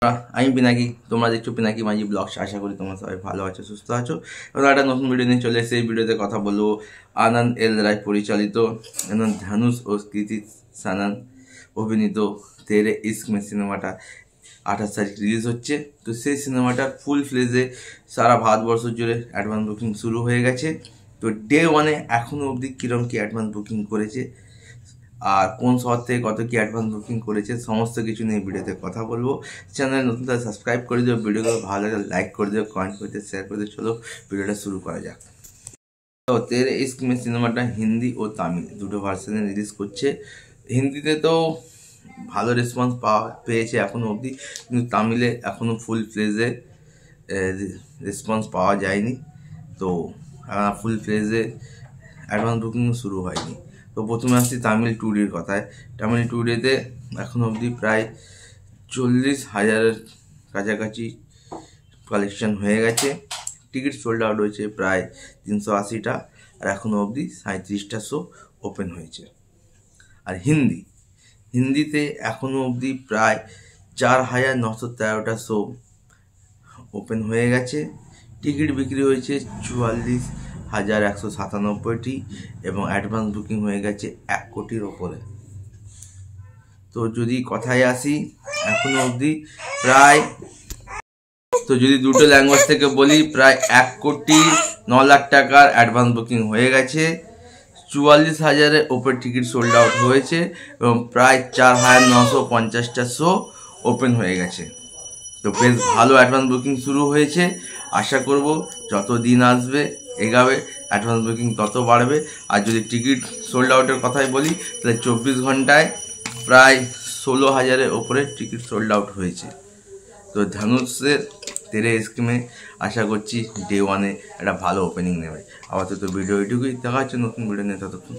আমি পিনাকি, তোমরা দেখছো পিনাকি মাঝি ব্লগস। আশা করি তোমরা সবাই ভালো আছো, সুস্থ আছো। এবং একটা নতুন ভিডিও নিয়ে চলে এসে এই ভিডিওতে কথা বলবো আনন্দ এল রায় পরিচালিত এবং ধানুষ ও কৃতি সানন অভিনীত তেরে ইস্ক মে সিনেমাটা 28 তারিখ রিলিজ হচ্ছে। তো সেই সিনেমাটার ফুল ফ্লেজে সারা ভারতবর্ষ জুড়ে অ্যাডভান্স বুকিং শুরু হয়ে গেছে। তো ডে ওয়ানে এখনও অবধি কীরকম কী অ্যাডভান্স বুকিং করেছে আর কোন শহর থেকে কত কি অ্যাডভান্স বুকিং করেছে সমস্ত কিছু নিয়ে ভিডিওতে কথা বলবো। চ্যানেল নতুন তাহলে সাবস্ক্রাইব করে দিও, ভিডিওগুলো ভালো লাগে লাইক করে দিও, কমেন্ট করে দিও, শেয়ার করে দিও। চলো ভিডিওটা শুরু করা যাক। তো তেরে ইস্ক মে সিনেমাটা হিন্দি ও তামিল দুটো ভার্সনে রিলিজ করছে। হিন্দিতে তো ভালো রেসপন্স পেয়েছে এখনও অবধি, কিন্তু তামিলে এখনও ফুল ফ্লেজে রেসপন্স পাওয়া যায়নি। তো ফুল ফ্লেজে অ্যাডভান্স বুকিং শুরু হয়নি। তো প্রথমে আসছি তামিল টুডের কথায়। তামিল টুডেতে এখন অবধি প্রায় 40,000-এর কাছাকাছি কালেকশন হয়ে গেছে। টিকিট সোল্ড আউট হয়েছে প্রায় 380টা, আর এখনও অবধি 37টা শো ওপেন হয়েছে। আর হিন্দিতে এখনও অবধি প্রায় 4,913টা শো ওপেন হয়ে গেছে। টিকিট বিক্রি হয়েছে 44,197টি এবং অ্যাডভান্স বুকিং হয়ে গেছে 1 কোটির ওপরে। তো যদি কথায় আসি এখনো অবধি প্রায়, তো যদি দুটো ল্যাঙ্গুয়েজ থেকে বলি, প্রায় 1,09,00,000 টাকার অ্যাডভান্স বুকিং হয়ে গেছে। 44,000-এর ওপর টিকিট সোল্ড আউট হয়েছে এবং প্রায় 4,950টা শো ওপেন হয়ে গেছে। তো বেশ ভালো অ্যাডভান্স বুকিং শুরু হয়েছে। আশা করব যত দিন আসবে এগাবে অ্যাডভান্স বুকিং তত বাড়বে। আর যদি টিকিট সোল্ড আউটের কথাই বলি, তাহলে 24 ঘন্টায় প্রায় 16,000-এর ওপরে টিকিট সোল্ড আউট হয়েছে। তো ধানুষের তেরে স্কিমে আশা করছি ডে ওয়ানে একটা ভালো ওপেনিং নেবে। আপাতত ভিডিও এটুকুই, দেখা হচ্ছে নতুন ভিডিও নিয়ে, ততক্ষণ।